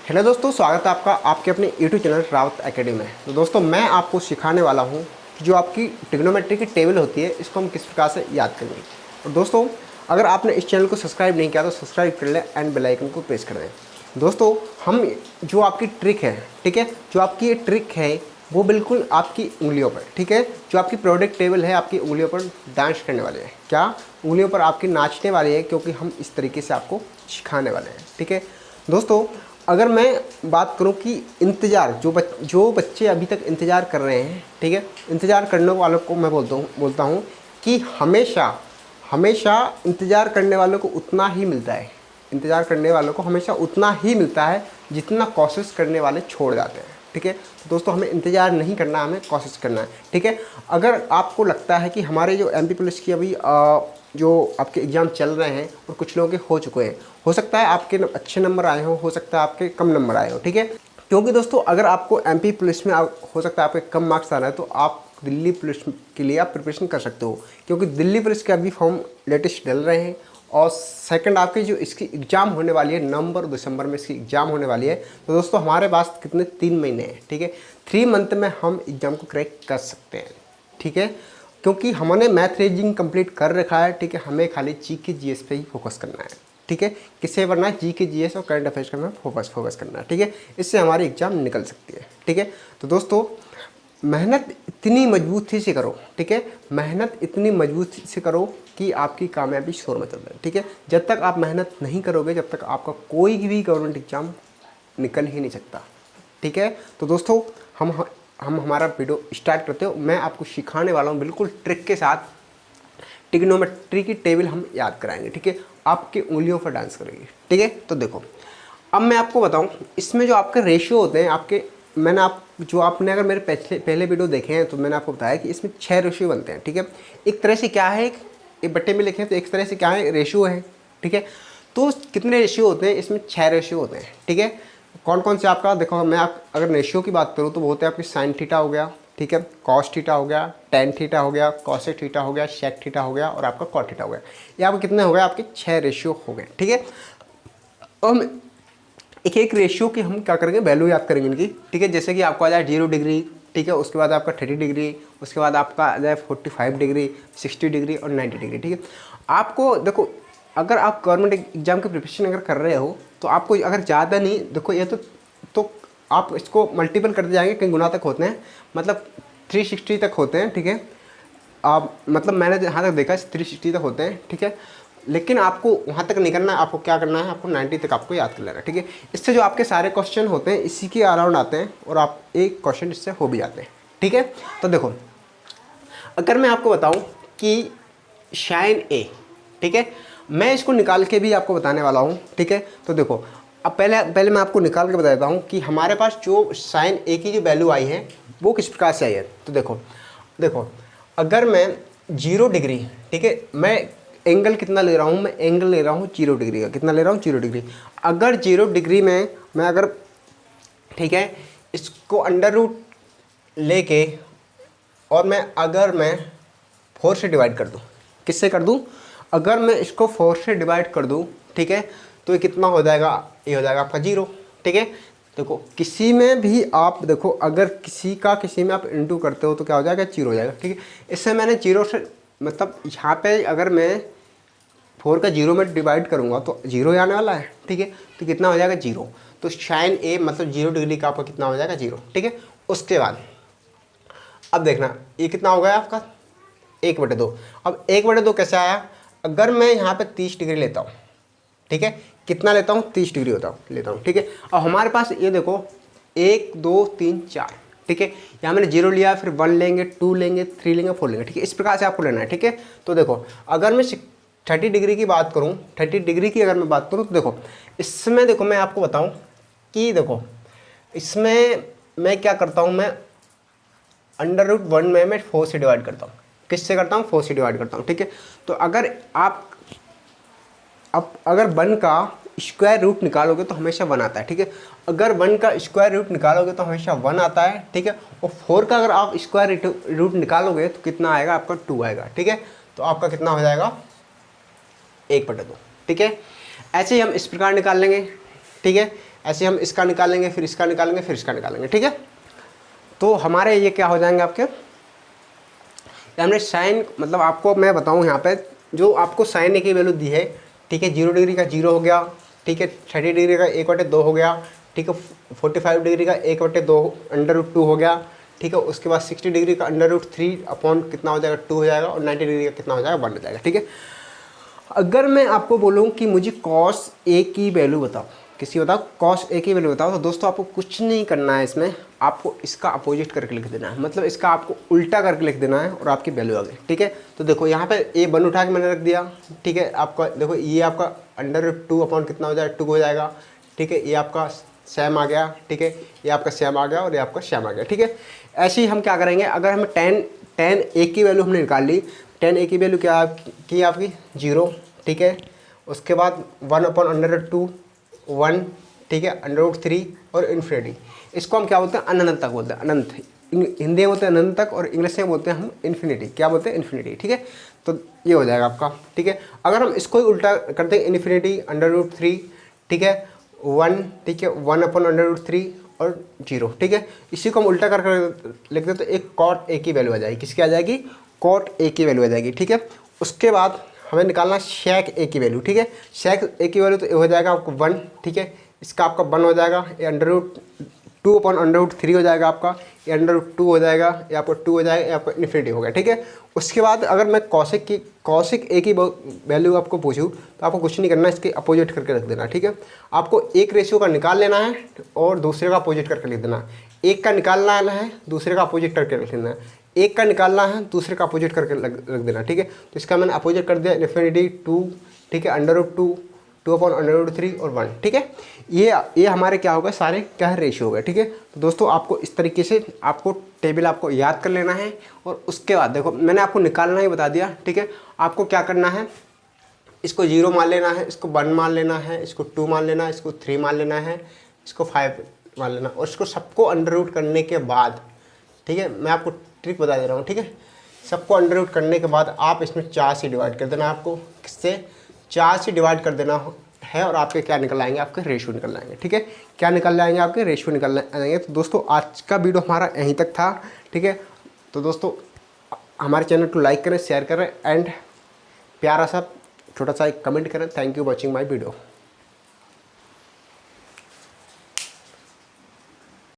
Hello दोस्तों, स्वागत है आपका आपके अपने यूट्यूब चैनल रावत एकेडमी में। तो दोस्तों मैं आपको सिखाने वाला हूं कि जो आपकी ट्रिग्नोमेट्री की टेबल होती है इसको हम किस प्रकार से याद करेंगे। और दोस्तों अगर आपने इस चैनल को सब्सक्राइब नहीं किया तो सब्सक्राइब कर लें एंड बेल आइकन को प्रेस कर दें। दोस्तों हम जो आपकी ट्रिक है, ठीक है, जो आपकी ये ट्रिक है वो बिल्कुल आपकी उंगलियों पर, ठीक है, जो आपकी प्रोडक्ट टेबल है आपकी उंगलियों पर डांस करने वाले हैं। क्या उंगलियों पर आपकी नाचने वाली है, क्योंकि हम इस तरीके से आपको सिखाने वाले हैं। ठीक है दोस्तों, अगर मैं बात करूं कि इंतज़ार जो बच्चे अभी तक इंतज़ार कर रहे हैं, ठीक है, इंतज़ार करने वालों को मैं बोलता हूं कि हमेशा इंतज़ार करने वालों को उतना ही मिलता है। इंतज़ार करने वालों को हमेशा उतना ही मिलता है जितना कोशिश करने वाले छोड़ जाते हैं। ठीक है, तो दोस्तों हमें इंतज़ार नहीं करना, हमें कोशिश करना है। ठीक है, अगर आपको लगता है कि हमारे जो एमपी पुलिस की अभी जो आपके एग्ज़ाम चल रहे हैं और कुछ लोगों के हो चुके हैं, हो सकता है आपके अच्छे नंबर आए हो सकता है आपके कम नंबर आए हो। ठीक है, क्योंकि दोस्तों अगर आपको एमपी पुलिस में हो सकता है आपके कम मार्क्स आ रहा है तो आप दिल्ली पुलिस के लिए आप प्रिपरेशन कर सकते हो, क्योंकि दिल्ली पुलिस के अभी फॉर्म लेटेस्ट डल रहे हैं। और सेकंड आपकी जो इसकी एग्ज़ाम होने वाली है नवंबर दिसंबर में इसकी एग्ज़ाम होने वाली है। तो दोस्तों हमारे पास कितने 3 महीने हैं। ठीक है, 3 मंथ में हम एग्ज़ाम को क्रैक कर सकते हैं। ठीक है, क्योंकि हमने मैथ रीजनिंग कंप्लीट कर रखा है। ठीक है, हमें खाली जी के जीएस पे ही फोकस करना है। ठीक है, किससे वरना है जी के जीएस और करंट अफेयर्स का हमें फोकस करना है। ठीक है, इससे हमारी एग्ज़ाम निकल सकती है। ठीक है, तो दोस्तों मेहनत इतनी मजबूती से करो। ठीक है, मेहनत इतनी मजबूती से करो कि आपकी कामयाबी शोर मचा दे। ठीक है, जब तक आप मेहनत नहीं करोगे जब तक आपका कोई भी गवर्नमेंट एग्ज़ाम निकल ही नहीं सकता। ठीक है, तो दोस्तों हम हमारा वीडियो स्टार्ट करते हो। मैं आपको सिखाने वाला हूँ बिल्कुल ट्रिक के साथ। ट्रिग्नोमेट्री की टेबल हम याद कराएंगे। ठीक है, आपके उंगलियों पर डांस करेंगे। ठीक है, तो देखो अब मैं आपको बताऊं इसमें जो आपके रेशियो होते हैं आपके, आपने अगर मेरे पहले वीडियो देखे हैं तो मैंने आपको बताया कि इसमें 6 रेशियो बनते हैं। ठीक है, एक तरह से क्या है, एक बट्टे में लिखे तो एक तरह से क्या है, रेशियो है। ठीक है, तो कितने रेशियो होते हैं इसमें? 6 रेशियो होते हैं। ठीक है, कौन कौन से आपका देखो, मैं अगर रेशियो की बात करूँ तो वो होते हैं आपकी साइन थीटा हो गया, ठीक है, कॉस थीटा हो गया, टेन थीटा हो गया, कॉसेक थीटा हो गया, सेक थीटा हो गया और आपका कॉट थीटा हो गया। ये आपके कितने हो गए? आपके 6 रेशियो हो गए। ठीक है, हम एक एक रेशियो की हम क्या करेंगे, वैल्यू याद करेंगे इनकी। ठीक है, जैसे कि आपको आ जाए 0 डिग्री, ठीक है, उसके बाद आपका 30 डिग्री, उसके बाद आपका आ जाए 45 डिग्री, 60 डिग्री और 90 डिग्री। ठीक है, आपको देखो अगर आप गवर्नमेंट एग्जाम की प्रिपरेशन अगर कर रहे हो तो आपको अगर ज़्यादा नहीं, देखो ये तो आप इसको मल्टीपल करते जाएंगे, कई गुना तक होते हैं, मतलब 360 तक होते हैं। ठीक है, आप मतलब मैंने जहाँ तक देखा 360 तक होते हैं। ठीक है, लेकिन आपको वहाँ तक नहीं करना है, आपको क्या करना है, आपको 90 तक आपको याद कर लेना है। ठीक है, इससे जो आपके सारे क्वेश्चन होते हैं इसी के अराउंड आते हैं और आप एक क्वेश्चन इससे हो भी जाते हैं। ठीक है, तो देखो अगर मैं आपको बताऊं कि साइन ए, ठीक है, मैं इसको निकाल के भी आपको बताने वाला हूं। ठीक है, तो देखो अब पहले मैं आपको निकाल के बता देता हूं कि हमारे पास जो साइन ए की जो वैल्यू आई है वो किस प्रकार से आई है। तो देखो अगर मैं 0 डिग्री, ठीक है, मैं एंगल कितना ले रहा हूँ, मैं एंगल ले रहा हूँ 0 डिग्री का। कितना ले रहा हूँ? 0 डिग्री। अगर 0 डिग्री में मैं अगर, ठीक है, इसको अंडर रूट लेके और अगर मैं 4 से डिवाइड कर दूँ, किससे कर दूँ? अगर मैं इसको 4 से डिवाइड कर दूँ, ठीक है, तो ये कितना हो जाएगा? ये हो जाएगा आपका 0। ठीक है, देखो किसी में भी आप देखो अगर किसी में आप इंटू करते हो तो क्या हो जाएगा? 0 हो जाएगा। ठीक है, इससे मैंने 0 से मतलब यहाँ पे अगर मैं 4 का 0 में डिवाइड करूँगा तो 0 ही आने वाला है। ठीक है, तो कितना हो जाएगा? 0। तो साइन ए मतलब 0 डिग्री का आपका कितना हो जाएगा? 0। ठीक है, उसके बाद अब देखना ये कितना हो गया आपका? 1/2। अब 1/2 कैसे आया? अगर मैं यहाँ पे 30 डिग्री लेता हूँ, ठीक है, कितना लेता हूँ? 30 डिग्री लेता हूँ। ठीक है, अब हमारे पास ये देखो 1 2 3 4, ठीक है, यहाँ मैंने 0 लिया, फिर 1 लेंगे, 2 लेंगे, 3 लेंगे, 4 लेंगे। ठीक है, इस प्रकार से आपको लेना है। ठीक है, तो देखो अगर मैं 30 डिग्री की बात करूँ, 30 डिग्री की अगर मैं बात करूँ तो देखो इसमें, देखो मैं आपको बताऊँ कि देखो इसमें मैं क्या करता हूँ, मैं √1 में मैं 4 से डिवाइड करता हूँ। किससे करता हूँ? 4 से डिवाइड करता हूँ। ठीक है, तो अगर आप अगर 1 का स्क्वायर रूट निकालोगे तो हमेशा 1 आता है। ठीक है, अगर 1 का स्क्वायर रूट निकालोगे तो हमेशा 1 आता है। ठीक है, और 4 का अगर आप स्क्वायर रूट निकालोगे तो कितना आएगा? आपका 2 आएगा। ठीक है, तो आपका कितना हो जाएगा? 1/2। ठीक है, ऐसे ही हम इस प्रकार निकाल लेंगे। ठीक है, ऐसे हम इसका निकालेंगे, फिर इसका निकालेंगे, फिर इसका निकालेंगे, ठीक है। तो हमारे ये क्या हो जाएंगे आपके, हमने साइन, मतलब आपको मैं बताऊं यहाँ पे, जो आपको साइन ए की वैल्यू दी है, ठीक है, 0 डिग्री का 0 हो गया, ठीक है, 30 डिग्री का 1/2 हो गया, ठीक है, 45 डिग्री का 1/2 √2 हो गया, ठीक है, उसके बाद 60 डिग्री का √3 अपॉन कितना हो जाएगा 2 हो जाएगा, और 90 डिग्री का कितना हो जाएगा 1 हो जाएगा, ठीक है। अगर मैं आपको बोलूँ कि मुझे कॉस ए की वैल्यू बताओ, किसी बताओ कॉस ए की वैल्यू बताओ, तो दोस्तों आपको कुछ नहीं करना है, इसमें आपको इसका अपोजिट करके लिख देना है, मतलब इसका आपको उल्टा करके लिख देना है और आपकी वैल्यू आ गई, ठीक है। तो देखो यहाँ पे ए 1 उठा के मैंने रख दिया, ठीक है, आपका देखो ये आपका √2 अपॉन कितना हो जाएगा 2 हो जाएगा, ठीक है, ये आपका सैम आ गया, ठीक है, ये आपका सैम आ गया और ये आपका सैम आ गया, ठीक है। ऐसे ही हम क्या करेंगे, अगर हमें tan ए की वैल्यू हमने निकाल ली, tan ए की वैल्यू क्या की आपकी 0, ठीक है, उसके बाद 1/√2 1, ठीक है, √3 और इन्फिनिटी, इसको हम क्या बोलते हैं अनंत तक बोलते हैं, अनंत हिंदी में बोलते हैं अनंत तक, और इंग्लिश में बोलते हैं हम इन्फिनिटी, क्या बोलते हैं इन्फिनिटी, ठीक है। तो ये हो जाएगा आपका, ठीक है। अगर हम इसको ही उल्टा करते हैं इन्फिनिटी √3, ठीक है, 1, ठीक है, 1/√3 और 0, ठीक है, इसी को हम उल्टा कर लिख दें तो एक कॉट ए की वैल्यू आ जाएगी, किसकी आ जाएगी कॉट ए की वैल्यू आ जाएगी, ठीक है। उसके बाद हमें निकालना सेक ए की वैल्यू, ठीक है, सेक ए की वैल्यू तो हो जाएगा आपको 1, ठीक है, इसका आपका 1 हो जाएगा, ये √2/√3 हो जाएगा आपका, ये √2 हो जाएगा, ये आपको 2 हो जाएगा, ये आपको इन्फिनिटी हो गया, ठीक है। उसके बाद अगर मैं कॉसिक ए की वैल्यू आपको पूछूँ तो आपको कुछ नहीं करना, इसके अपोजिट करके रख देना, ठीक है। आपको एक रेशियो का निकाल लेना है और दूसरे का अपोजिट करके लिख देना, एक का निकालना है दूसरे का अपोजिट करके लिख देना, एक का निकालना है दूसरे का अपोजिट करके रख देना, ठीक है। तो इसका मैंने अपोजिट कर दिया इन्फिनिटी 2, ठीक है, √2 2/√3 और 1, ठीक है। ये हमारे क्या होगा, सारे क्या है रेशियो हो गए, ठीक है। तो दोस्तों आपको इस तरीके से आपको टेबल आपको याद कर लेना है, और उसके बाद देखो मैंने आपको निकालना ही बता दिया, ठीक है। आपको क्या करना है, इसको 0 मान लेना है, इसको 1 मान लेना है, इसको 2 मान लेना है, इसको 3 मान लेना है, इसको 5 मान लेना, और इसको सबको अंडर करने के बाद, ठीक है, मैं आपको ट्रिक बता दे रहा हूँ, ठीक है, सबको अंडर करने के बाद आप इसमें 4 से डिवाइड कर देना, आपको किससे 4 से डिवाइड कर देना है, और आपके क्या निकल आएंगे, आपके रेशियो निकल आएंगे, ठीक है, क्या निकल आएंगे आपके रेशियो निकल आएंगे। तो दोस्तों आज का वीडियो हमारा यहीं तक था, ठीक है। तो दोस्तों हमारे चैनल को लाइक करें, शेयर करें, एंड प्यारा सा छोटा सा एक कमेंट करें। Thank you watching my video.